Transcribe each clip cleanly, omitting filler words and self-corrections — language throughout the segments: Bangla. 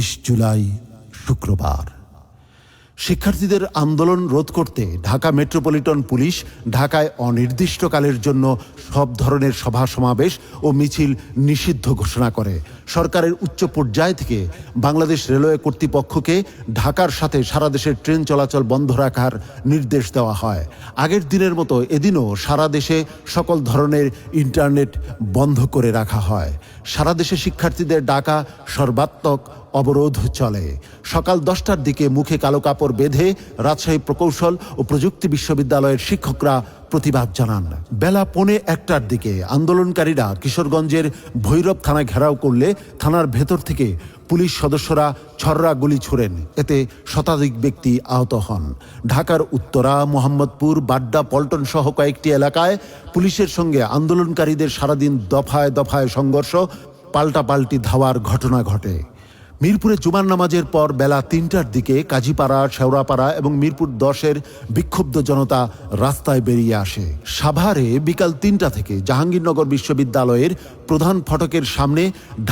২৯ জুলাই শুক্রবার। শিক্ষার্থীদের আন্দোলন রোধ করতে ঢাকা মেট্রোপলিটন পুলিশ ঢাকায় অনির্দিষ্টকালের জন্য সব ধরনের সভা সমাবেশ ও মিছিল নিষিদ্ধ ঘোষণা করে। সরকারের উচ্চ পর্যায় থেকে বাংলাদেশ রেলওয়ে কর্তৃপক্ষকে ঢাকার সাথে সারা দেশের ট্রেন চলাচল বন্ধ রাখার নির্দেশ দেওয়া হয়। আগের দিনের মতো এদিনও সারা দেশে সকল ধরনের ইন্টারনেট বন্ধ করে রাখা হয়। সারা দেশে শিক্ষার্থীদের ডাকা সর্বাত্মক অবরোধ চলে। সকাল 10টার দিকে মুখে কালো কাপড় বেঁধে রাজশাহী প্রকৌশল ও প্রযুক্তি বিশ্ববিদ্যালয়ের শিক্ষকরা প্রতিবাদ জানান। বেলা 1:45টার দিকে আন্দোলনকারীরা কিশোরগঞ্জের ভৈরব থানা ঘেরাও করলে থানার ভেতর থেকে পুলিশ সদস্যরা ছররা গুলি ছোড়েন। এতে শতাধিক ব্যক্তি আহত হন। ঢাকার উত্তরা, মোহাম্মদপুর, বাড্ডা, পল্টন সহ কয়েকটি এলাকায় পুলিশের সঙ্গে আন্দোলনকারীদের সারাদিন দফায় দফায় সংঘর্ষ, পাল্টাপাল্টি ধাওয়ার ঘটনা ঘটে। মিরপুরে জুমার নামাজের পর বেলা 3টার দিকে কাজীপাড়া, শেওড়াপাড়া এবং মিরপুর 10-এর বিক্ষুব্ধ জনতা রাস্তায় বেরিয়ে আসে। সাভারে বিকাল 3টা থেকে জাহাঙ্গীরনগর বিশ্ববিদ্যালয়ের প্রধান ফটকের সামনে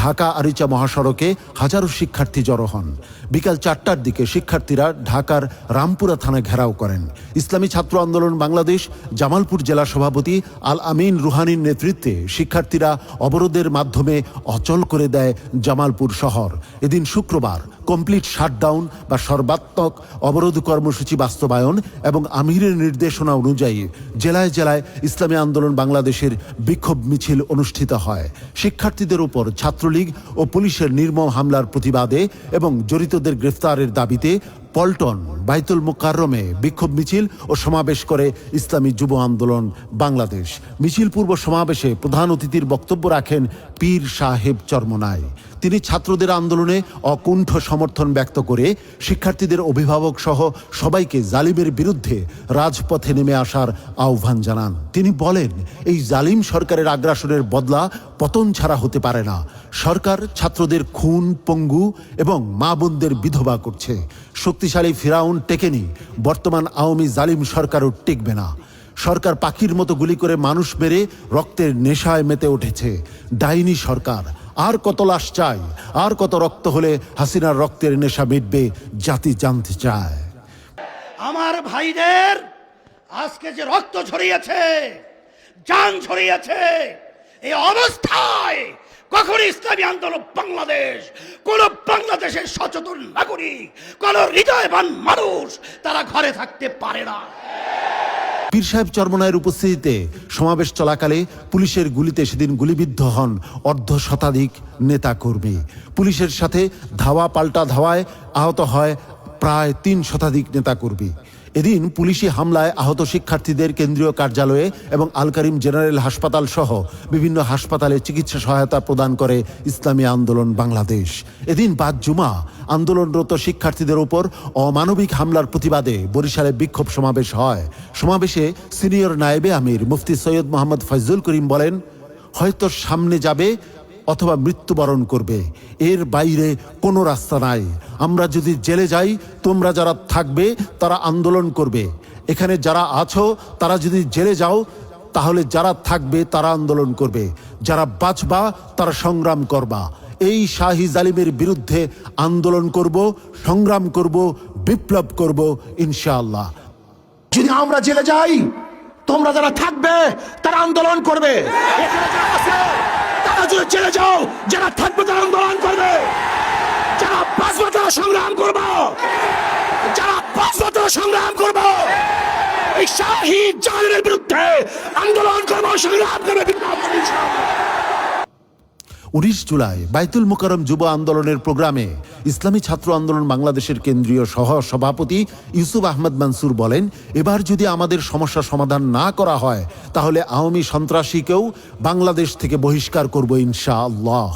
ঢাকা আরিচা মহাসড়কে হাজারো শিক্ষার্থী জড়ো হন। বিকাল 4টার দিকে শিক্ষার্থীরা ঢাকার রামপুরা থানা ঘেরাও করেন। ইসলামী ছাত্র আন্দোলন বাংলাদেশ জামালপুর জেলা সভাপতি আল আমিন রুহানির নেতৃত্বে শিক্ষার্থীরা অবরোধের মাধ্যমে অচল করে দেয় জামালপুর শহর। এদিন শুক্রবার কমপ্লিট শাটডাউন বা সর্বাত্মক অবরোধ কর্মসূচি বাস্তবায়ন এবং আমিরের নির্দেশনা অনুযায়ী জেলায় জেলায় ইসলামী আন্দোলন বাংলাদেশের বিক্ষোভ মিছিল অনুষ্ঠিত হয়। শিক্ষার্থীদের উপর ছাত্রলীগ ও পুলিশের নির্মম হামলার প্রতিবাদে এবং জড়িতদের গ্রেফতারের দাবিতে পল্টন, বাইতুল মোকাররমে বিক্ষোভ মিছিল ও সমাবেশ করে ইসলামী যুব আন্দোলন বাংলাদেশ। মিছিল পূর্ব সমাবেশে প্রধান অতিথির বক্তব্য রাখেন পীর সাহেব চরমনাই। তিনি ছাত্রদের আন্দোলনে অকুণ্ঠ সমর্থন ব্যক্ত করে শিক্ষার্থীদের অভিভাবক সহ সবাইকে জালিমের বিরুদ্ধে রাজপথে নেমে আসার আহ্বান জানান। তিনি বলেন, এই জালিম সরকারের আগ্রাসনের বদলা পতন ছাড়া হতে পারে না। সরকার ছাত্রদের খুন, পঙ্গু এবং মা বোনদের বিধবা করছে। শক্তিশালী ফিরাউন টেকেনি, বর্তমান আওয়ামী জালিম সরকারও টিকবে না। সরকার পাখির মতো গুলি করে মানুষ মেরে রক্তের নেশায় মেতে উঠেছে। ডাইনি সরকার। আর কত লাশ চাই? আর কত রক্ত হলে হাসিনার রক্তের নেশা মিটবে? জাতি জানতে চায়। আমার ভাইদের আজকে যে রক্ত ঝরিয়েছে, জান ঝরিয়েছে, এই অবস্থায় কখন ইসলামী আন্দোলন বাংলাদেশ, কোন বাংলাদেশের সচেতন নাগরিক, কোন হৃদয়বান মানুষ তারা ঘরে থাকতে পারে না। পীর সাহেব চরমনায়ের উপস্থিতিতে সমাবেশ চলাকালে পুলিশের গুলিতে সেদিন গুলিবিদ্ধ হন অর্ধ শতাধিক নেতাকর্মী। পুলিশের সাথে ধাওয়া পাল্টা ধাওয়ায় আহত হয় প্রায় 3 শতাধিক নেতাকর্মী। এদিন পুলিশি হামলায় আহত শিক্ষার্থীদের কেন্দ্রীয় কার্যালয়ে এবং আল কারিম জেনারেল হাসপাতাল সহ বিভিন্ন হাসপাতালে চিকিৎসা সহায়তা প্রদান করে ইসলামী আন্দোলন বাংলাদেশ। এদিন বাদ জুমা আন্দোলনরত শিক্ষার্থীদের উপর অমানবিক হামলার প্রতিবাদে বরিশালে বিক্ষোভ সমাবেশ হয়। সমাবেশে সিনিয়র নায়েবে আমির মুফতি সৈয়দ মোহাম্মদ ফয়জুল করিম বলেন, হয়তো সামনে যাবে অথবা মৃত্যুবরণ করবে, এর বাইরে কোনো রাস্তা নাই। আমরা যদি জেলে যাই, তোমরা যারা থাকবে তারা আন্দোলন করবে। এখানে যারা আছো তারা যদি জেলে যাও, তাহলে যারা থাকবে তারা আন্দোলন করবে। যারা বাঁচবা তারা সংগ্রাম করবা। এই শাহী জালিমের বিরুদ্ধে আন্দোলন করব, সংগ্রাম করব, বিপ্লব করব ইনশাআল্লাহ। যদি আমরা জেলে যাই, তোমরা যারা থাকবে তারা আন্দোলন করবে। এখানে যারা আছে তারা যদি জেলে যাও, যারা থাকবে তারা আন্দোলন করবে। যারা বাঁচবে তারা সংগ্রাম করবো, যারা বাঁচবে তারা সংগ্রাম করবো। এই শাহী জালিমের বিরুদ্ধে আন্দোলন করবো, সংগ্রাম করবে, বিপ্লব করবো ইনশাআল্লাহ। 19 জুলাই বাইতুল মোকাররম যুব আন্দোলনের প্রোগ্রামে ইসলামী ছাত্র আন্দোলন বাংলাদেশের কেন্দ্রীয় সহ সভাপতি ইউসুফ আহমদ মানসুর বলেন, এবার যদি আমাদের সমস্যা সমাধান না করা হয় তাহলে আওয়ামী সন্ত্রাসীকেও বাংলাদেশ থেকে বহিষ্কার করব ইনশাআল্লাহ।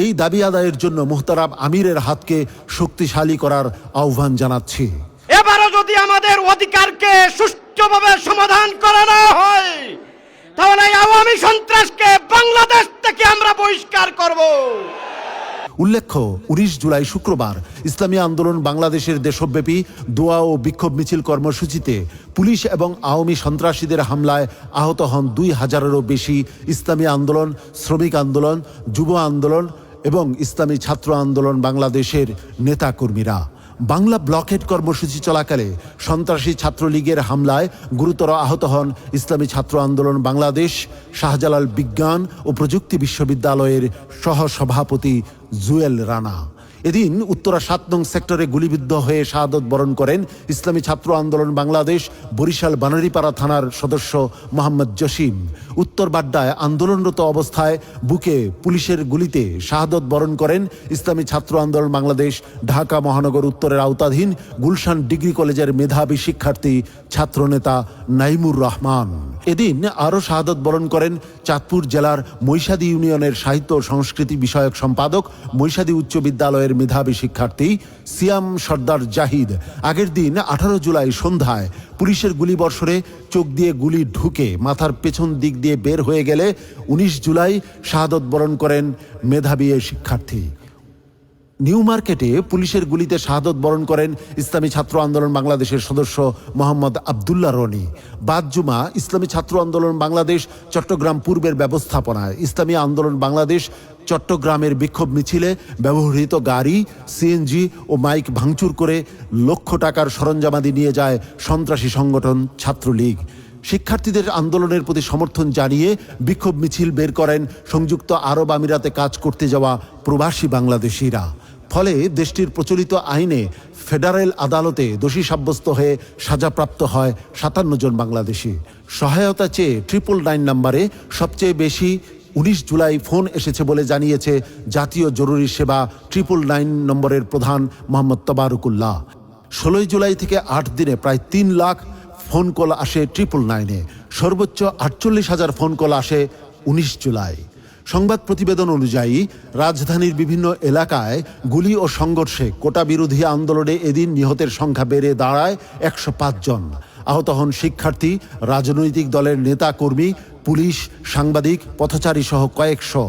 এই দাবি আদায়ের জন্য মুহতারাম আমিরের হাতকে শক্তিশালী করার আহ্বান জানাচ্ছি। এবারও যদি আমাদের অধিকারকে সুষ্ঠুভাবে সমাধান করা না হয়, তাহলে আওয়ামী সন্ত্রাসকে বাংলাদেশ থেকে আমরা বহিষ্কার করব। উল্লেখ্য, 19 জুলাই শুক্রবার ইসলামী আন্দোলন বাংলাদেশের দেশব্যাপী দোয়া ও বিক্ষোভ মিছিল কর্মসূচিতে পুলিশ এবং আওয়ামী সন্ত্রাসীদের হামলায় আহত হন 2000-এরও বেশি ইসলামী আন্দোলন, শ্রমিক আন্দোলন, যুব আন্দোলন এবং ইসলামী ছাত্র আন্দোলন বাংলাদেশের নেতাকর্মীরা। বাংলা ব্লকেট কর্মসূচি চলাকালে সন্ত্রাসী ছাত্রলীগের হামলায় গুরুতর আহত হন ইসলামী ছাত্র আন্দোলন বাংলাদেশ শাহজালাল বিজ্ঞান ও প্রযুক্তি বিশ্ববিদ্যালয়ের সহসভাপতি জুয়েল রানা। এদিন উত্তরা ৭ নং সেক্টরে গুলিবিদ্ধ হয়ে শাহাদত বরণ করেন ইসলামী ছাত্র আন্দোলন বাংলাদেশ বরিশাল বানারীপাড়া থানার সদস্য মোহাম্মদ জসিম। উত্তর বাড্ডায় আন্দোলনরত অবস্থায় বুকে পুলিশের গুলিতে শাহাদত বরণ করেন ইসলামী ছাত্র আন্দোলন বাংলাদেশ ঢাকা মহানগর উত্তরের আওতাধীন গুলশান ডিগ্রি কলেজের মেধাবী শিক্ষার্থী ছাত্রনেতা নাইমুর রহমান। এদিন আরও শাহাদত বরণ করেন চাঁদপুর জেলার মৈশাদী ইউনিয়নের সাহিত্য ও সংস্কৃতি বিষয়ক সম্পাদক, মৈশাদী উচ্চ বিদ্যালয়ের মেধাবী শিক্ষার্থী সিয়াম সর্দার জাহিদ। আগের দিন 18 জুলাই সন্ধ্যায় পুলিশের গুলিবর্ষণে চোখ দিয়ে গুলি ঢুকে মাথার পেছন দিক দিয়ে বের হয়ে গেলে 19 জুলাই শাহাদত বরণ করেন মেধাবী এই শিক্ষার্থী। নিউ মার্কেটে পুলিশের গুলিতে শাহাদত বরণ করেন ইসলামী ছাত্র আন্দোলন বাংলাদেশের সদস্য মোহাম্মদ আবদুল্লাহ রনি। বাদ জুমা ইসলামী ছাত্র আন্দোলন বাংলাদেশ চট্টগ্রাম পূর্বের ব্যবস্থাপনায় ইসলামী আন্দোলন বাংলাদেশ চট্টগ্রামের বিক্ষোভ মিছিলে ব্যবহৃত গাড়ি, সিএনজি ও মাইক ভাঙচুর করে লক্ষ টাকার সরঞ্জামাদি নিয়ে যায় সন্ত্রাসী সংগঠন ছাত্রলীগ। শিক্ষার্থীদের আন্দোলনের প্রতি সমর্থন জানিয়ে বিক্ষোভ মিছিল বের করেন সংযুক্ত আরব আমিরাতে কাজ করতে যাওয়া প্রবাসী বাংলাদেশিরা। ফলে দেশটির প্রচলিত আইনে ফেডারেল আদালতে দোষী সাব্যস্ত হয়ে সাজাপ্রাপ্ত হয় 57 জন বাংলাদেশি। সহায়তা চেয়ে 999 নম্বরে সবচেয়ে বেশি 19 জুলাই ফোন এসেছে বলে জানিয়েছে জাতীয় জরুরি সেবা 999 নম্বরের প্রধান মোহাম্মদ তবারুকুল্লাহ। 16 জুলাই থেকে 8 দিনে প্রায় 3 লাখ ফোন কল আসে 999-এ। সর্বোচ্চ 48,000 ফোন কল আসে 19 জুলাই। সংবাদ প্রতিবেদন অনুযায়ী রাজধানীর বিভিন্ন এলাকায় গুলি ও সংঘর্ষে কোটা বিরোধী আন্দোলনে এদিন নিহতের সংখ্যা বেড়ে দাঁড়ায় 105 জন। আহত হন শিক্ষার্থী, রাজনৈতিক দলের নেতা কর্মী, পুলিশ, সাংবাদিক, পথচারী সহ কয়েকশো।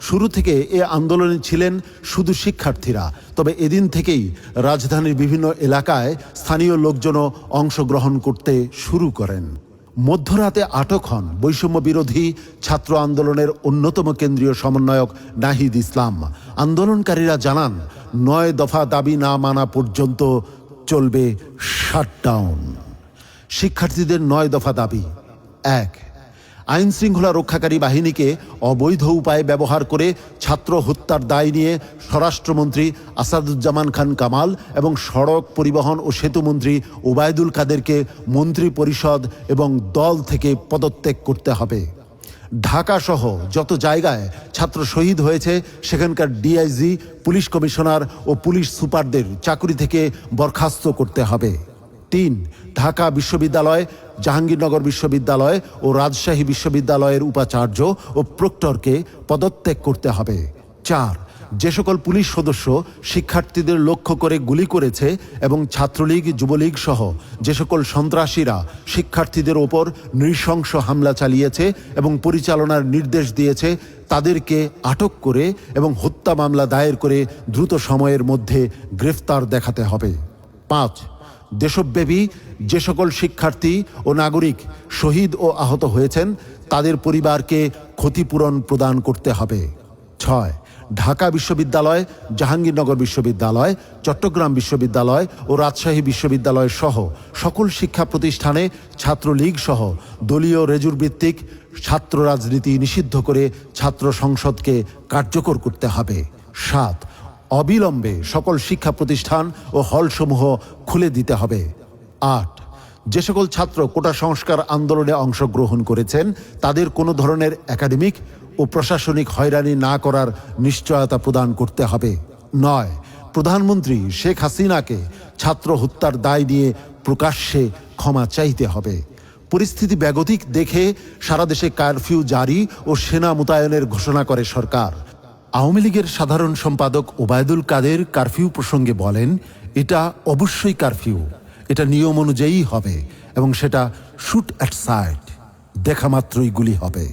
শুরু থেকে এ আন্দোলনে ছিলেন শুধু শিক্ষার্থীরা, তবে এদিন থেকেই রাজধানীর বিভিন্ন এলাকায় স্থানীয় লোকজনও অংশগ্রহণ করতে শুরু করেন। মধ্যরাতে আটক হন বৈষম্য বিরোধী ছাত্র আন্দোলনের অন্যতম কেন্দ্রীয় সমন্বয়ক নাহিদ ইসলাম। আন্দোলনকারীরা জানান 9 দফা দাবি না মানা পর্যন্ত চলবে শাটডাউন। শিক্ষার্থীদের 9 দফা দাবি: 1. আইন শৃঙ্খলা রক্ষাকারী বাহিনীকে অবৈধ উপায়ে ব্যবহার করে ছাত্র হত্যার দায় নিয়ে স্বরাষ্ট্রমন্ত্রী আসাদুজ্জামান খান কামাল এবং সড়ক পরিবহন ও সেতুমন্ত্রী ওবায়দুল কাদেরকে মন্ত্রী পরিষদ এবং দল থেকে পদত্যাগ করতে হবে। ঢাকা সহ যত জায়গায় ছাত্র শহীদ হয়েছে সেখানকার ডিআইজি, পুলিশ কমিশনার ও পুলিশ সুপারদের চাকরি থেকে বরখাস্ত করতে হবে। 3. ঢাকা বিশ্ববিদ্যালয়, জাহাঙ্গীরনগর বিশ্ববিদ্যালয় ও রাজশাহী বিশ্ববিদ্যালয়ের উপাচার্য ও প্রক্টরকে পদত্যাগ করতে হবে। 4. যে সকল পুলিশ সদস্য শিক্ষার্থীদের লক্ষ্য করে গুলি করেছে এবং ছাত্রলীগ, যুবলীগ সহ যে সকল সন্ত্রাসীরা শিক্ষার্থীদের ওপর নৃশংস হামলা চালিয়েছে এবং পরিচালনার নির্দেশ দিয়েছে তাদেরকে আটক করে এবং হত্যা মামলা দায়ের করে দ্রুত সময়ের মধ্যে গ্রেফতার দেখাতে হবে। 5. দেশব্যাপী যে সকল শিক্ষার্থী ও নাগরিক শহীদ ও আহত হয়েছেন তাদের পরিবারকে ক্ষতিপূরণ প্রদান করতে হবে। 6. ঢাকা বিশ্ববিদ্যালয়, জাহাঙ্গীরনগর বিশ্ববিদ্যালয়, চট্টগ্রাম বিশ্ববিদ্যালয় ও রাজশাহী বিশ্ববিদ্যালয় সহ সকল শিক্ষা প্রতিষ্ঠানে ছাত্রলীগ সহ দলীয় রেজুরভিত্তিক ছাত্র রাজনীতি নিষিদ্ধ করে ছাত্র সংসদকে কার্যকর করতে হবে। 7. অবিলম্বে সকল শিক্ষা প্রতিষ্ঠান ও হলসমূহ খুলে দিতে হবে। 8. যে সকল ছাত্র কোটা সংস্কার আন্দোলনে অংশগ্রহণ করেছেন তাদের কোনো ধরনের একাডেমিক ও প্রশাসনিক হয়রানি না করার নিশ্চয়তা প্রদান করতে হবে। 9. প্রধানমন্ত্রী শেখ হাসিনাকে ছাত্র হত্যার দায় নিয়ে প্রকাশ্যে ক্ষমা চাইতে হবে। পরিস্থিতি বেগতিক দেখে সারা দেশে কারফিউ জারি ও সেনা মোতায়েনের ঘোষণা করে সরকার। আওয়ামী লীগের সাধারণ সম্পাদক ওবায়দুল কাদের কারফিউ প্রসঙ্গে বলেন, এটা অবশ্যই কারফিউ, এটা নিয়ম অনুযায়ী হবে এবং সেটা শুট অ্যাট সাইট, দেখা মাত্রই গুলি হবে।